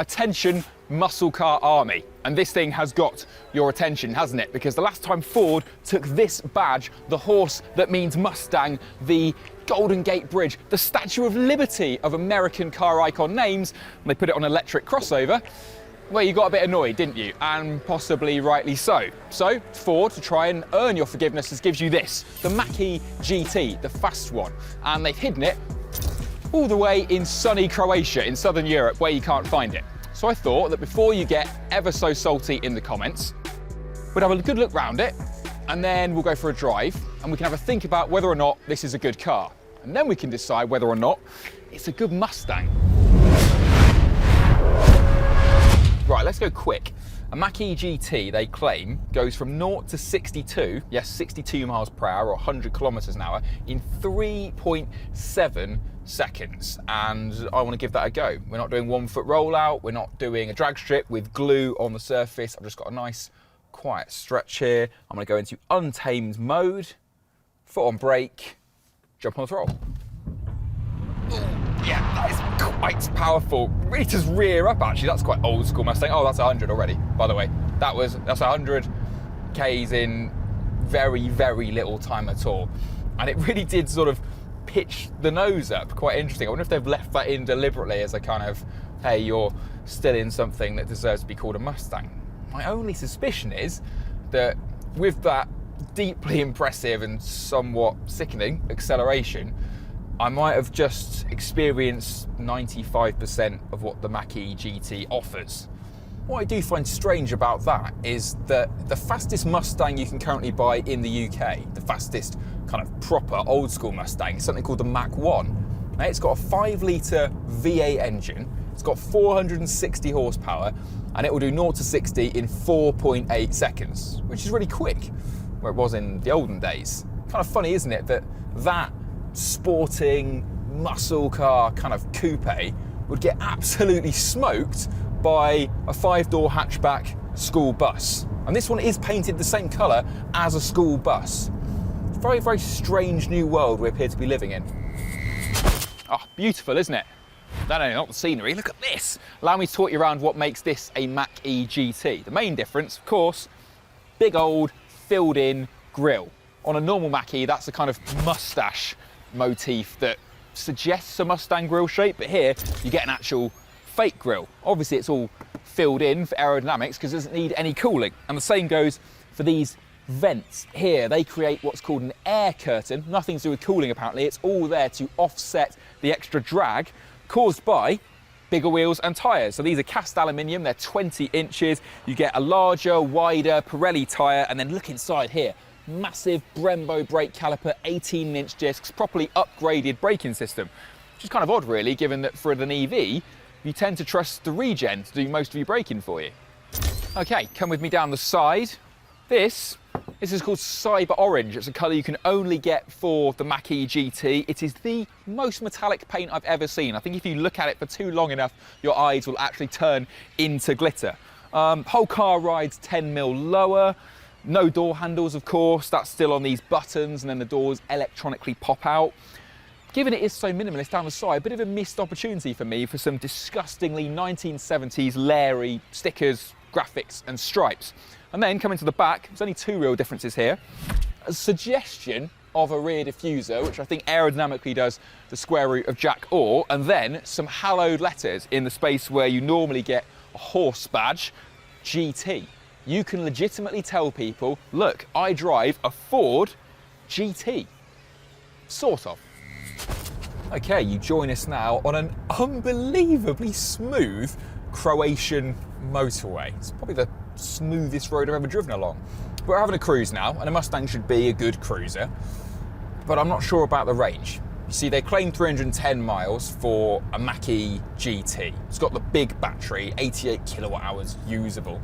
Attention muscle car army. And this thing has got your attention, hasn't it? Because the last time Ford took this badge, the horse that means Mustang, the Golden Gate Bridge, the Statue of Liberty of American car icon names, and they put it on an electric crossover, well, you got a bit annoyed, didn't you? And possibly rightly so. So Ford, to try and earn your forgiveness, gives you this, the Mach-E GT, the fast one. And they've hidden it all the way in sunny Croatia in southern Europe where you can't find it. So I thought that before you get ever so salty in the comments, we'd have a good look round it, and then we'll go for a drive, and we can have a think about whether or not this is a good car. And then we can decide whether or not it's a good Mustang. Right, let's go quick. A Mach-E GT, they claim, goes from 0 to 62, yes, 62 miles per hour or 100 kilometers an hour in 3.7 seconds. And I want to give that a go. We're not doing 1 foot rollout. We're not doing a drag strip with glue on the surface. I've just got a nice quiet stretch here. I'm going to go into untamed mode, foot on brake, jump on the throttle. Yeah, that is quite powerful. Really does rear up, actually. That's quite old school Mustang. Oh, that's 100 already, by the way. That's 100 Ks in very, very little time at all. And it really did sort of pitch the nose up. Quite interesting. I wonder if they've left that in deliberately as a kind of, hey, you're still in something that deserves to be called a Mustang. My only suspicion is that with that deeply impressive and somewhat sickening acceleration, I might have just experienced 95% of what the Mach-E GT offers. What I do find strange about that is that the fastest Mustang you can currently buy in the UK, the fastest kind of proper old school Mustang, is something called the Mach-1. Now, it's got a 5-litre V8 engine, it's got 460 horsepower, and it will do 0 to 60 in 4.8 seconds, which is really quick, where it was in the olden days. Kind of funny, isn't it, that sporting muscle car kind of coupe would get absolutely smoked by a 5-door hatchback school bus. And this one is painted the same colour as a school bus. Very, very strange new world we appear to be living in. Oh, beautiful, isn't it? No, not the scenery. Look at this. Allow me to talk you around what makes this a Mach-E GT. The main difference, of course, big old filled-in grille. On a normal Mach-E, that's the kind of moustache motif that suggests a Mustang grille shape, but here you get an actual fake grille. Obviously it's all filled in for aerodynamics because it doesn't need any cooling, and the same goes for these vents here. They create what's called an air curtain, nothing to do with cooling apparently. It's all there to offset the extra drag caused by bigger wheels and tyres. So these are cast aluminium, they're 20 inches. You get a larger, wider Pirelli tyre, and then look inside here. Massive Brembo brake caliper, 18-inch discs, properly upgraded braking system, which is kind of odd really, given that for an EV, you tend to trust the regen to do most of your braking for you. Okay, come with me down the side. This is called Cyber Orange. It's a colour you can only get for the Mach-E GT. It is the most metallic paint I've ever seen. I think if you look at it for too long enough, your eyes will actually turn into glitter. Whole car rides 10mm lower. No door handles, of course, that's still on these buttons, and then the doors electronically pop out. Given it is so minimalist down the side, a bit of a missed opportunity for me for some disgustingly 1970s Larry stickers, graphics and stripes. And then coming to the back, there's only 2 real differences here. A suggestion of a rear diffuser, which I think aerodynamically does the square root of Jack Orr, and then some hallowed letters in the space where you normally get a horse badge, GT. You can legitimately tell people, look, I drive a Ford GT. Sort of. Okay, you join us now on an unbelievably smooth Croatian motorway. It's probably the smoothest road I've ever driven along. We're having a cruise now, and a Mustang should be a good cruiser, but I'm not sure about the range. You see, they claim 310 miles for a Mach-E GT. It's got the big battery, 88 kilowatt hours usable.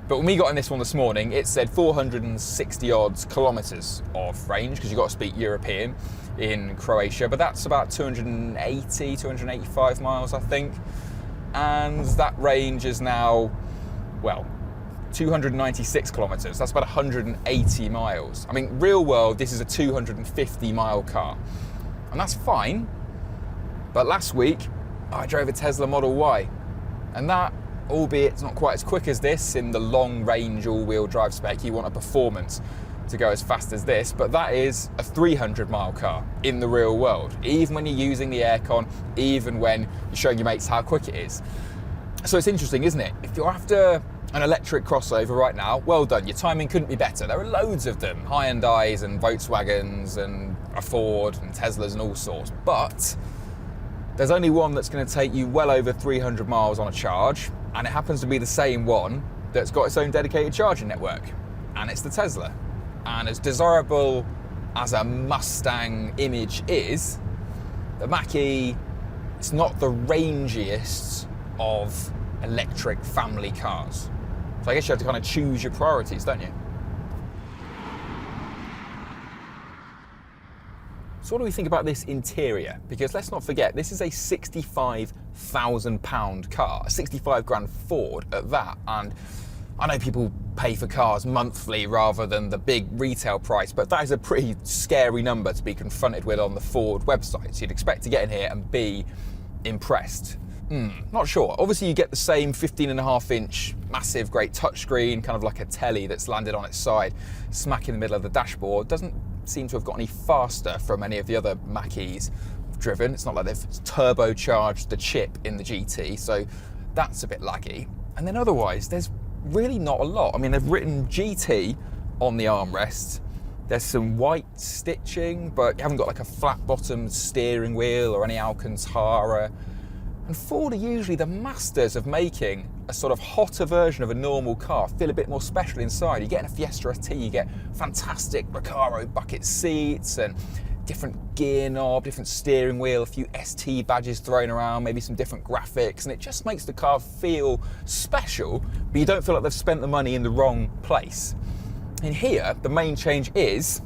But when we got in this one this morning, it said 460 odd kilometers of range, because you've got to speak European in Croatia, but that's about 280, 285 miles, I think. And that range is now, well, 296 kilometers. That's about 180 miles. I mean, real world, this is a 250 mile car. And that's fine. But last week, I drove a Tesla Model Y. And that albeit it's not quite as quick as this in the long range all-wheel drive spec. You want a performance to go as fast as this, but that is a 300-mile car in the real world, even when you're using the aircon, even when you're showing your mates how quick it is. So it's interesting, isn't it? If you're after an electric crossover right now, well done, your timing couldn't be better. There are loads of them, Hyundais and Volkswagens and a Ford and Teslas and all sorts, but there's only one that's going to take you well over 300 miles on a charge, and it happens to be the same one that's got its own dedicated charging network, and it's the Tesla. And as desirable as a Mustang image is, the Mach-E, it's not the rangiest of electric family cars. So I guess you have to kind of choose your priorities, don't you? So what do we think about this interior? Because let's not forget, this is a £65,000 car, a 65 grand Ford at that. And I know people pay for cars monthly rather than the big retail price, but that is a pretty scary number to be confronted with on the Ford website. So you'd expect to get in here and be impressed. Not sure. Obviously you get the same 15.5-inch massive great touchscreen, kind of like a telly that's landed on its side, smack in the middle of the dashboard. Doesn't seem to have got any faster from any of the other Mach-E's driven. It's not like they've turbocharged the chip in the GT, so that's a bit laggy. And then otherwise, there's really not a lot. I mean, they've written GT on the armrest. There's some white stitching, but you haven't got like a flat-bottomed steering wheel or any Alcantara. And Ford are usually the masters of making a sort of hotter version of a normal car feel a bit more special inside. You get in a Fiesta ST, you get fantastic Recaro bucket seats and different gear knob, different steering wheel, a few ST badges thrown around, maybe some different graphics, and it just makes the car feel special, but you don't feel like they've spent the money in the wrong place. In here, the main change is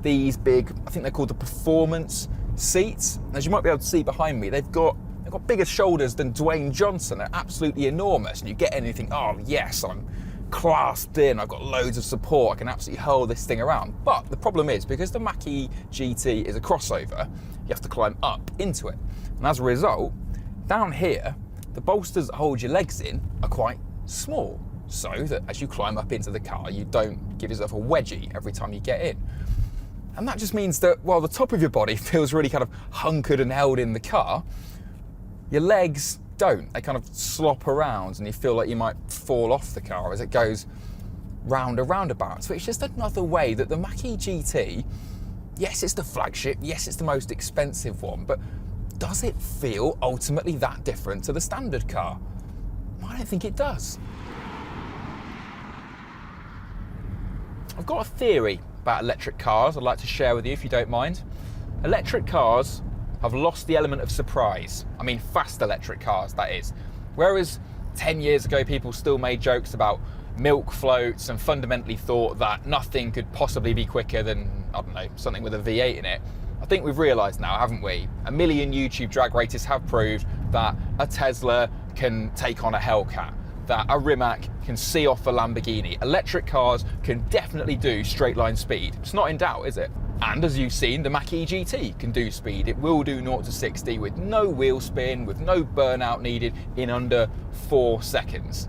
these big, I think they're called the performance seats. As you might be able to see behind me, they've got bigger shoulders than Dwayne Johnson. They're absolutely enormous, and you get in and you think, oh yes, I'm clasped in, I've got loads of support, I can absolutely hurl this thing around. But the problem is, because the Mach-E GT is a crossover, you have to climb up into it. And as a result, down here, the bolsters that hold your legs in are quite small, so that as you climb up into the car, you don't give yourself a wedgie every time you get in. And that just means that while the top of your body feels really kind of hunkered and held in the car, your legs don't. They kind of slop around and you feel like you might fall off the car as it goes round a roundabout. So it's just another way that the Mach-E GT, yes, it's the flagship, yes, it's the most expensive one, but does it feel ultimately that different to the standard car? I don't think it does. I've got a theory about electric cars I'd like to share with you if you don't mind. Electric cars have lost the element of surprise. I mean, fast electric cars, that is. Whereas 10 years ago, people still made jokes about milk floats and fundamentally thought that nothing could possibly be quicker than, I don't know, something with a V8 in it. I think we've realised now, haven't we? A million YouTube drag races have proved that a Tesla can take on a Hellcat, that a Rimac can see off a Lamborghini. Electric cars can definitely do straight line speed. It's not in doubt, is it? And as you've seen, the Mach-E GT can do speed. It will do 0 to 60 with no wheel spin, with no burnout needed in under 4 seconds.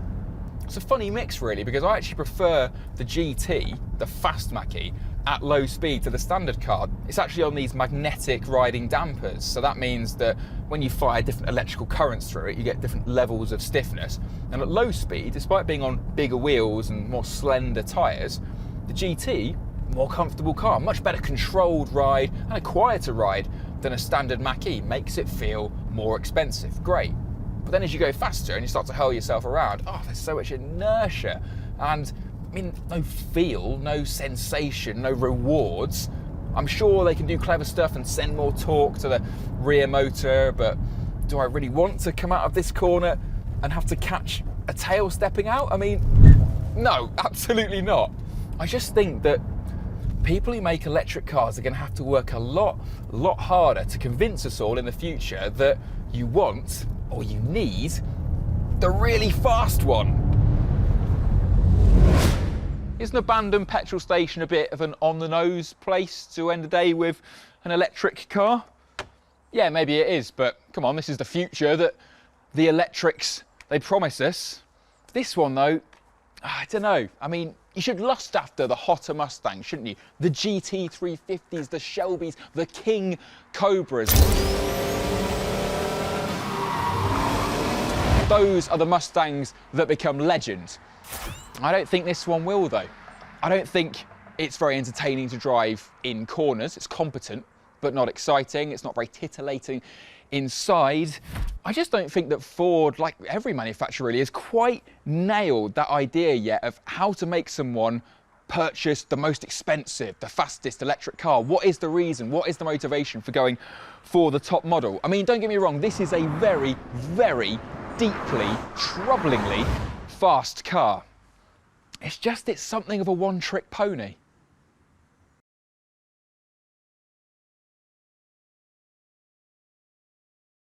It's a funny mix really, because I actually prefer the GT, the fast Mach-E, at low speed to the standard car. It's actually on these magnetic riding dampers, so that means that when you fire different electrical currents through it, you get different levels of stiffness. And at low speed, despite being on bigger wheels and more slender tyres, the GT, more comfortable car, much better controlled ride and a quieter ride than a standard Mach-E, makes it feel more expensive. Great. But then as you go faster and you start to hurl yourself around, oh, there's so much inertia and I mean, no feel, no sensation, no rewards. I'm sure they can do clever stuff and send more torque to the rear motor, but do I really want to come out of this corner and have to catch a tail stepping out? I mean, no, absolutely not. I just think that people who make electric cars are going to have to work a lot harder to convince us all in the future that you want, or you need, the really fast one. Isn't an abandoned petrol station a bit of an on-the-nose place to end the day with an electric car? Yeah, maybe it is, but come on, this is the future that the electrics, they promise us. This one though, I don't know. I mean, you should lust after the hotter Mustangs, shouldn't you? The GT 350s, the Shelbys, the King Cobras. Those are the Mustangs that become legends. I don't think this one will though. I don't think it's very entertaining to drive in corners. It's competent, but not exciting. It's not very titillating inside. I just don't think that Ford, like every manufacturer really, has quite nailed that idea yet of how to make someone purchase the most expensive, the fastest electric car. What is the reason? What is the motivation for going for the top model? I mean, don't get me wrong, this is a very, very deeply, troublingly fast car. It's just, it's something of a one-trick pony.